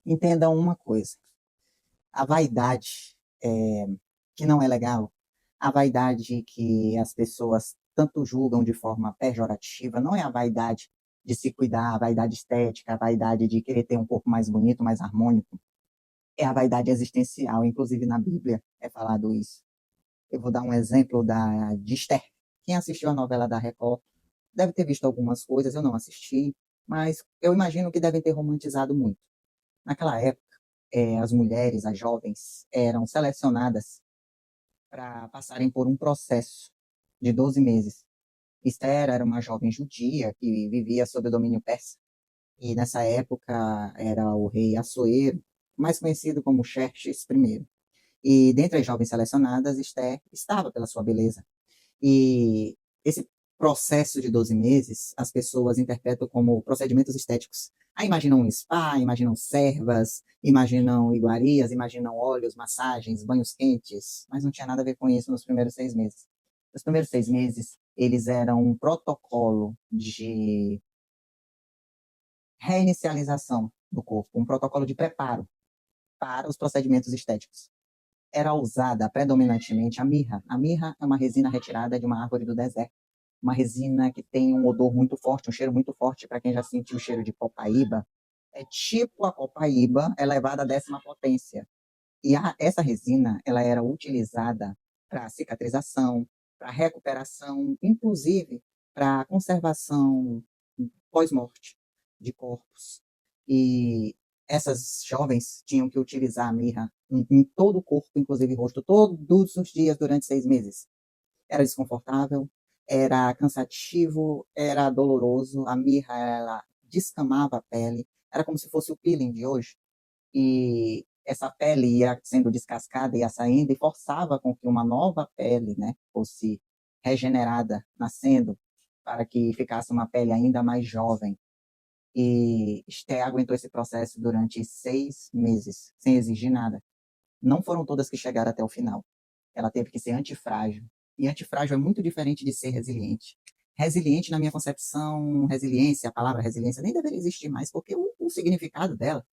Entendam uma coisa: a vaidade que não é legal, a vaidade que as pessoas tanto julgam de forma pejorativa, não é a vaidade de se cuidar, a vaidade estética, a vaidade de querer ter um corpo mais bonito, mais harmônico, é a vaidade existencial. Inclusive na Bíblia é falado isso. Eu vou dar um exemplo de Esther. Quem assistiu a novela da Record deve ter visto algumas coisas, eu não assisti, mas eu imagino que devem ter romantizado muito. Naquela época, as mulheres, as jovens, eram selecionadas para passarem por um processo de 12 meses. Esther era uma jovem judia que vivia sob o domínio persa. E nessa época era o rei Assuero, mais conhecido como Xerxes I. E dentre as jovens selecionadas, Esther estava pela sua beleza. E esse processo de 12 meses, as pessoas interpretam como procedimentos estéticos. Aí imaginam um spa, imaginam servas, imaginam iguarias, imaginam óleos, massagens, banhos quentes, mas não tinha nada a ver com isso nos primeiros 6 meses. Os primeiros 6 meses, eles eram um protocolo de reinicialização do corpo, um protocolo de preparo para os procedimentos estéticos. Era usada predominantemente a mirra. A mirra é uma resina retirada de uma árvore do deserto. Uma resina que tem um odor muito forte, um cheiro muito forte. Para quem já sentiu o cheiro de copaíba, é tipo a copaíba elevada à 10ª potência. E essa resina ela era utilizada para cicatrização, para recuperação, inclusive para conservação pós-morte de corpos. E essas jovens tinham que utilizar a mirra em todo o corpo, inclusive rosto, todos os dias durante 6 meses. Era desconfortável, era cansativo, era doloroso. A mirra ela descamava a pele, era como se fosse o peeling de hoje. E essa pele ia sendo descascada, ia saindo e forçava com que uma nova pele, né, fosse regenerada, nascendo, para que ficasse uma pele ainda mais jovem. E Esté aguentou esse processo durante 6 meses, sem exigir nada. Não foram todas que chegaram até o final. Ela teve que ser antifrágil. E antifrágil é muito diferente de ser resiliente. Resiliente, na minha concepção, resiliência, a palavra resiliência nem deveria existir mais, porque o significado dela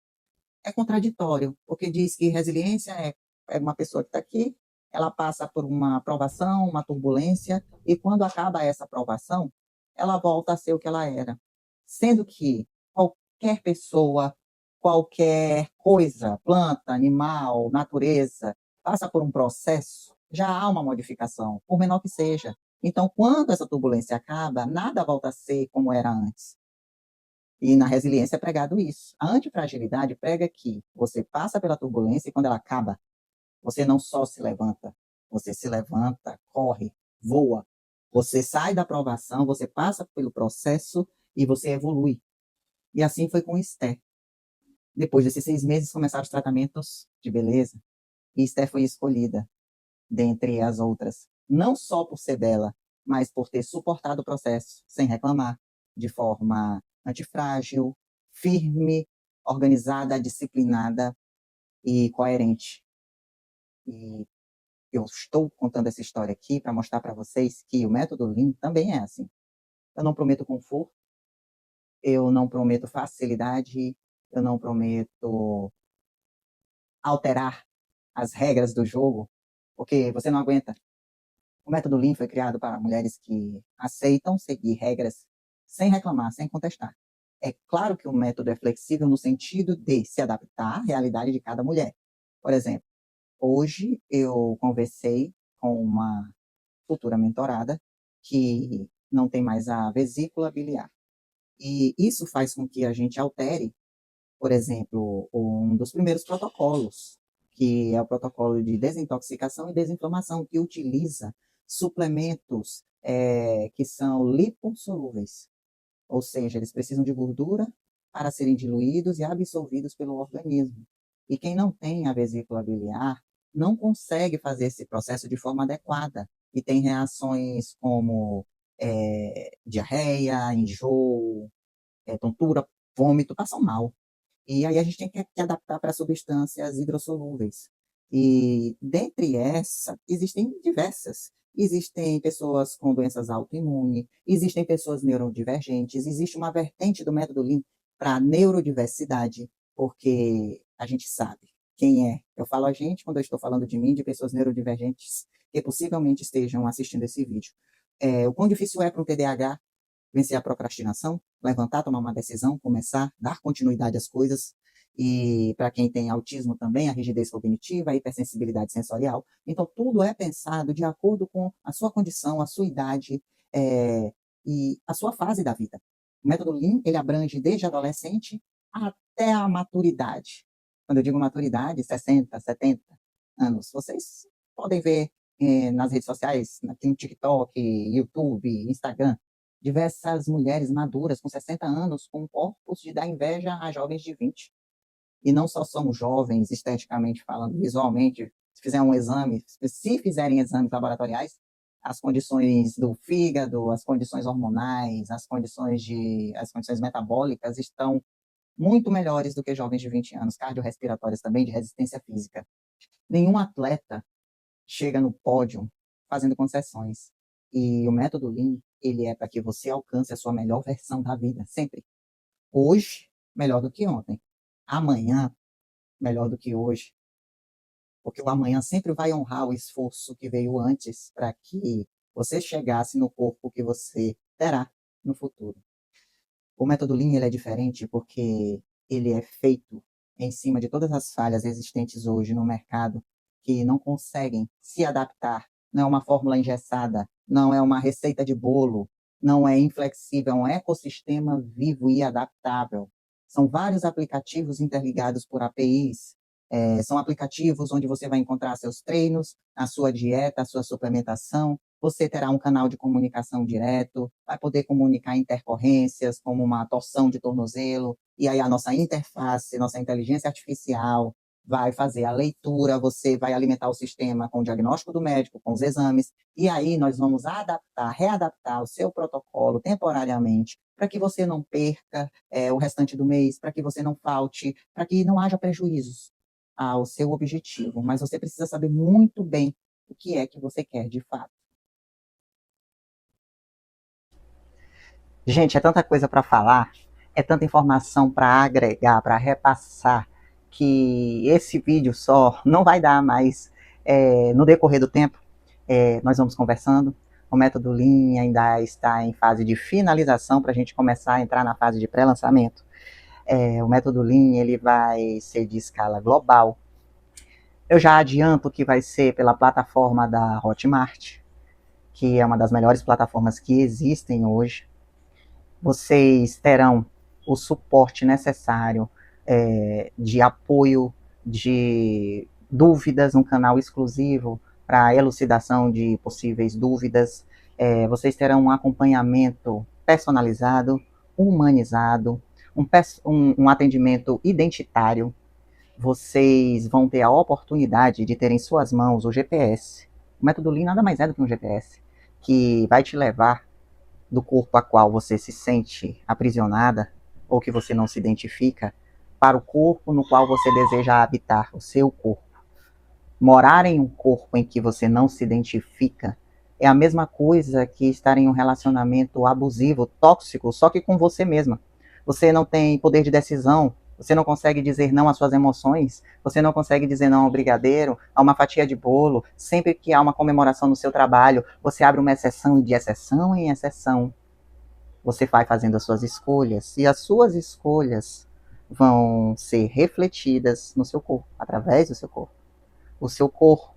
é contraditório, porque diz que resiliência é uma pessoa que está aqui, ela passa por uma provação, uma turbulência, e quando acaba essa provação, ela volta a ser o que ela era. Sendo que qualquer pessoa, qualquer coisa, planta, animal, natureza, passa por um processo, já há uma modificação, por menor que seja. Então, quando essa turbulência acaba, nada volta a ser como era antes. E na resiliência é pregado isso. A antifragilidade prega que você passa pela turbulência e quando ela acaba, você não só se levanta, você se levanta, corre, voa. Você sai da provação, você passa pelo processo e você evolui. E assim foi com Esther. Depois desses 6 meses começaram os tratamentos de beleza e Esther foi escolhida dentre as outras, não só por ser bela, mas por ter suportado o processo sem reclamar, de forma antifrágil, firme, organizada, disciplinada e coerente. E eu estou contando essa história aqui para mostrar para vocês que o método Lean também é assim. Eu não prometo conforto, eu não prometo facilidade, eu não prometo alterar as regras do jogo, porque você não aguenta. O método Lean foi criado para mulheres que aceitam seguir regras sem reclamar, sem contestar. É claro que o método é flexível no sentido de se adaptar à realidade de cada mulher. Por exemplo, hoje eu conversei com uma futura mentorada que não tem mais a vesícula biliar. E isso faz com que a gente altere, por exemplo, um dos primeiros protocolos, que é o protocolo de desintoxicação e desinflamação, que utiliza suplementos que são lipossolúveis, ou seja, eles precisam de gordura para serem diluídos e absorvidos pelo organismo. E quem não tem a vesícula biliar não consegue fazer esse processo de forma adequada e tem reações como diarreia, enjoo, tontura, vômito, passam mal. E aí a gente tem que adaptar para substâncias hidrossolúveis. E dentre essas, existem diversas. Existem pessoas com doenças autoimunes, existem pessoas neurodivergentes, existe uma vertente do método Lean para neurodiversidade, porque a gente sabe quem é. Eu falo a gente quando eu estou falando de mim, de pessoas neurodivergentes que possivelmente estejam assistindo esse vídeo. O quão difícil é para um TDAH vencer a procrastinação, levantar, tomar uma decisão, começar, dar continuidade às coisas. E para quem tem autismo também, a rigidez cognitiva, a hipersensibilidade sensorial. Então, tudo é pensado de acordo com a sua condição, a sua idade e a sua fase da vida. O método Lean, ele abrange desde adolescente até a maturidade. Quando eu digo maturidade, 60, 70 anos. Vocês podem ver nas redes sociais, aqui no TikTok, YouTube, Instagram, diversas mulheres maduras com 60 anos com corpos de dar inveja a jovens de 20. E não só são jovens esteticamente falando, visualmente, se fizerem exames laboratoriais, as condições do fígado, as condições hormonais, as condições metabólicas estão muito melhores do que jovens de 20 anos, cardiorrespiratórias também, de resistência física. Nenhum atleta chega no pódio fazendo concessões. E o método Lean, ele é para que você alcance a sua melhor versão da vida, sempre. Hoje, melhor do que ontem. Amanhã, melhor do que hoje. Porque o amanhã sempre vai honrar o esforço que veio antes para que você chegasse no corpo que você terá no futuro. O método Lean ele é diferente porque ele é feito em cima de todas as falhas existentes hoje no mercado que não conseguem se adaptar. Não é uma fórmula engessada, não é uma receita de bolo, não é inflexível, é um ecossistema vivo e adaptável. São vários aplicativos interligados por APIs. São aplicativos onde você vai encontrar seus treinos, a sua dieta, a sua suplementação. Você terá um canal de comunicação direto, vai poder comunicar intercorrências, como uma torção de tornozelo, e aí a nossa interface, nossa inteligência artificial vai fazer a leitura, você vai alimentar o sistema com o diagnóstico do médico, com os exames, e aí nós vamos readaptar o seu protocolo temporariamente, para que você não perca o restante do mês, para que você não falte, para que não haja prejuízos ao seu objetivo. Mas você precisa saber muito bem o que é que você quer de fato. Gente, é tanta coisa para falar, é tanta informação para agregar, para repassar, que esse vídeo só não vai dar mais. No decorrer do tempo, nós vamos conversando. O método Lean ainda está em fase de finalização para a gente começar a entrar na fase de pré-lançamento. O método Lean ele vai ser de escala global. Eu já adianto que vai ser pela plataforma da Hotmart, que é uma das melhores plataformas que existem hoje. Vocês terão o suporte necessário de apoio, de dúvidas, um canal exclusivo para elucidação de possíveis dúvidas. Vocês terão um acompanhamento personalizado, humanizado, um atendimento identitário. Vocês vão ter a oportunidade de ter em suas mãos o GPS. O método Lean nada mais é do que um GPS, que vai te levar do corpo a qual você se sente aprisionada, ou que você não se identifica, para o corpo no qual você deseja habitar, o seu corpo. Morar em um corpo em que você não se identifica é a mesma coisa que estar em um relacionamento abusivo, tóxico, só que com você mesma. Você não tem poder de decisão, você não consegue dizer não às suas emoções, você não consegue dizer não ao brigadeiro, a uma fatia de bolo. Sempre que há uma comemoração no seu trabalho, você abre uma exceção e de exceção em exceção você vai fazendo as suas escolhas, e as suas escolhas vão ser refletidas no seu corpo, através do seu corpo. O seu corpo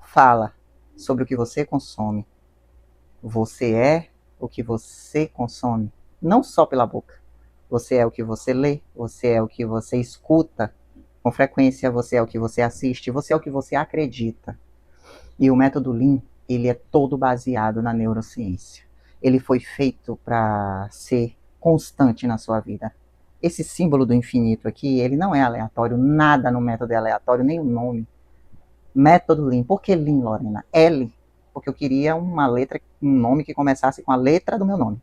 fala sobre o que você consome. Você é o que você consome, não só pela boca. Você é o que você lê, você é o que você escuta, com frequência você é o que você assiste, você é o que você acredita. E o método Lean, ele é todo baseado na neurociência. Ele foi feito para ser constante na sua vida. Esse símbolo do infinito aqui, ele não é aleatório, nada no método é aleatório, nem o nome. Método Lean. Por que Lean, Lorena? L, porque eu queria uma letra, um nome que começasse com a letra do meu nome.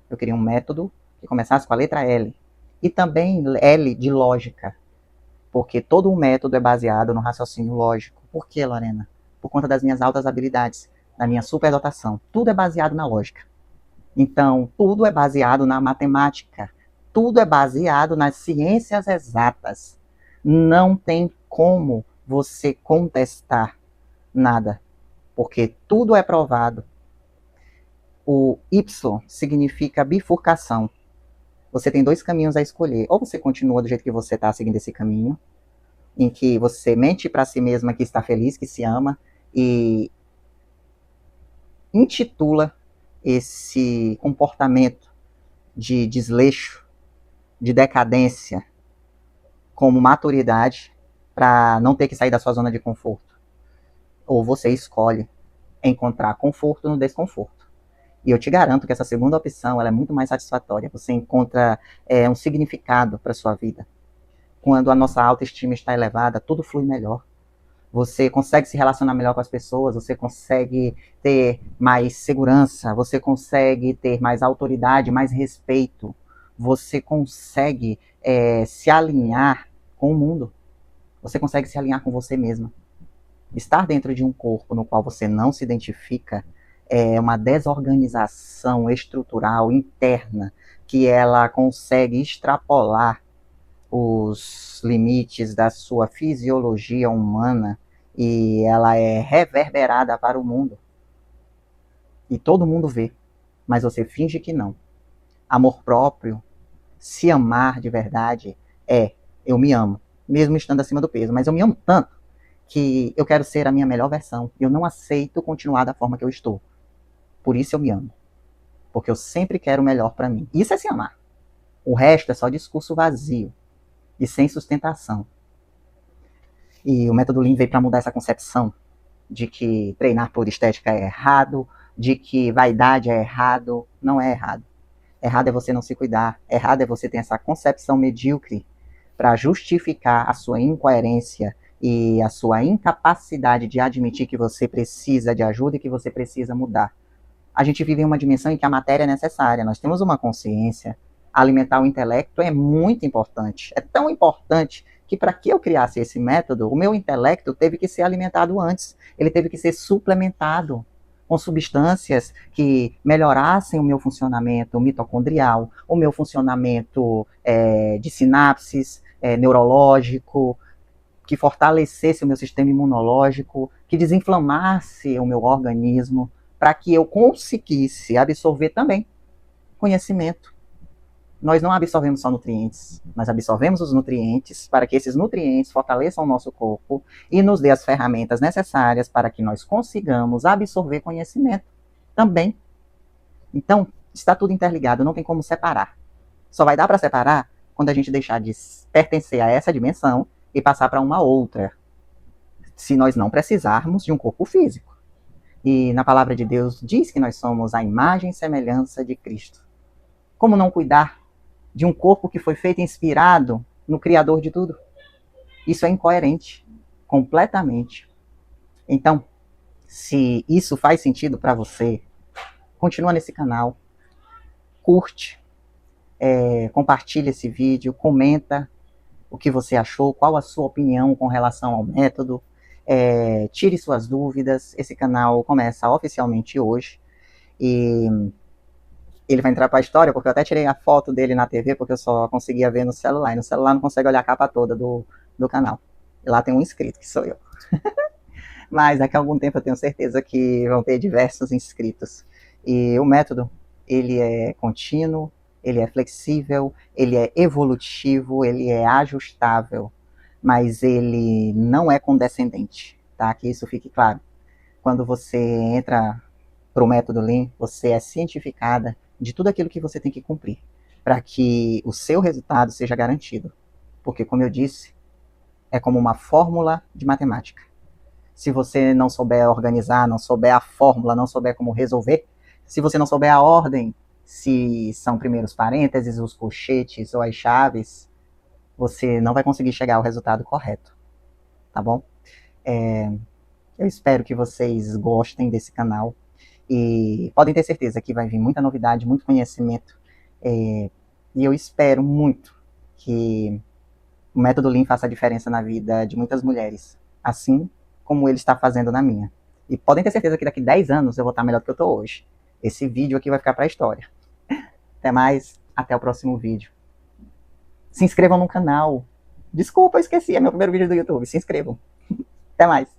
Eu queria um método que começasse com a letra L. E também L de lógica, porque todo o método é baseado no raciocínio lógico. Por que, Lorena? Por conta das minhas altas habilidades, da minha superdotação. Tudo é baseado na lógica. Então, tudo é baseado na matemática. tudo é baseado nas ciências exatas. Não tem como você contestar nada, porque tudo é provado. O Y significa bifurcação. Você tem dois caminhos a escolher. Ou você continua do jeito que você está seguindo esse caminho, em que você mente para si mesma que está feliz, que se ama, e intitula esse comportamento de desleixo, de decadência, como maturidade, para não ter que sair da sua zona de conforto. Ou você escolhe encontrar conforto no desconforto. E eu te garanto que essa segunda opção ela é muito mais satisfatória. Você encontra um significado para a sua vida. Quando a nossa autoestima está elevada, tudo flui melhor. Você consegue se relacionar melhor com as pessoas, você consegue ter mais segurança, você consegue ter mais autoridade, mais respeito. Você consegue se alinhar com o mundo. Você consegue se alinhar com você mesma. Estar dentro de um corpo no qual você não se identifica é uma desorganização estrutural interna que ela consegue extrapolar os limites da sua fisiologia humana e ela é reverberada para o mundo. E todo mundo vê, mas você finge que não. Amor próprio, se amar de verdade, eu me amo, mesmo estando acima do peso, mas eu me amo tanto que eu quero ser a minha melhor versão. Eu não aceito continuar da forma que eu estou. Por isso eu me amo. Porque eu sempre quero o melhor para mim. Isso é se amar. O resto é só discurso vazio e sem sustentação. E o método Lean veio para mudar essa concepção de que treinar por estética é errado, de que vaidade é errado. Não é errado. Errado é você não se cuidar. Errado é você ter essa concepção medíocre para justificar a sua incoerência e a sua incapacidade de admitir que você precisa de ajuda e que você precisa mudar. A gente vive em uma dimensão em que a matéria é necessária, nós temos uma consciência, alimentar o intelecto é muito importante. É tão importante que para que eu criasse esse método, o meu intelecto teve que ser alimentado antes, ele teve que ser suplementado com substâncias que melhorassem o meu funcionamento mitocondrial, o meu funcionamento de sinapses, neurológico, que fortalecesse o meu sistema imunológico, que desinflamasse o meu organismo, para que eu conseguisse absorver também conhecimento. Nós não absorvemos só nutrientes, nós absorvemos os nutrientes para que esses nutrientes fortaleçam o nosso corpo e nos dê as ferramentas necessárias para que nós consigamos absorver conhecimento também. Então, está tudo interligado, não tem como separar. Só vai dar para separar quando a gente deixar de pertencer a essa dimensão e passar para uma outra, se nós não precisarmos de um corpo físico. E na palavra de Deus diz que nós somos a imagem e semelhança de Cristo. Como não cuidar de um corpo que foi feito inspirado no Criador de tudo? Isso é incoerente, completamente. Então, se isso faz sentido para você, continua nesse canal, curte, compartilha esse vídeo, comenta o que você achou, qual a sua opinião com relação ao método, tire suas dúvidas. Esse canal começa oficialmente hoje e ele vai entrar para a história, porque eu até tirei a foto dele na TV, porque eu só conseguia ver no celular, e no celular não consegue olhar a capa toda do canal. E lá tem um inscrito, que sou eu. Mas daqui a algum tempo eu tenho certeza que vão ter diversos inscritos. E o método, ele é contínuo, ele é flexível, ele é evolutivo, ele é ajustável, mas ele não é condescendente, tá? Que isso fique claro. Quando você entra para o método Lean, você é cientificada de tudo aquilo que você tem que cumprir, para que o seu resultado seja garantido. Porque, como eu disse, é como uma fórmula de matemática. Se você não souber organizar, não souber a fórmula, não souber como resolver, se você não souber a ordem, se são primeiros parênteses, os colchetes ou as chaves, você não vai conseguir chegar ao resultado correto, tá bom? Eu espero que vocês gostem desse canal e podem ter certeza que vai vir muita novidade, muito conhecimento, e eu espero muito que o método Lean faça a diferença na vida de muitas mulheres, assim como ele está fazendo na minha. E podem ter certeza que daqui 10 anos eu vou estar melhor do que eu estou hoje. Esse vídeo aqui vai ficar para a história. Até mais, até o próximo vídeo. Se inscrevam no canal. Desculpa, eu esqueci, é meu primeiro vídeo do YouTube. Se inscrevam. Até mais.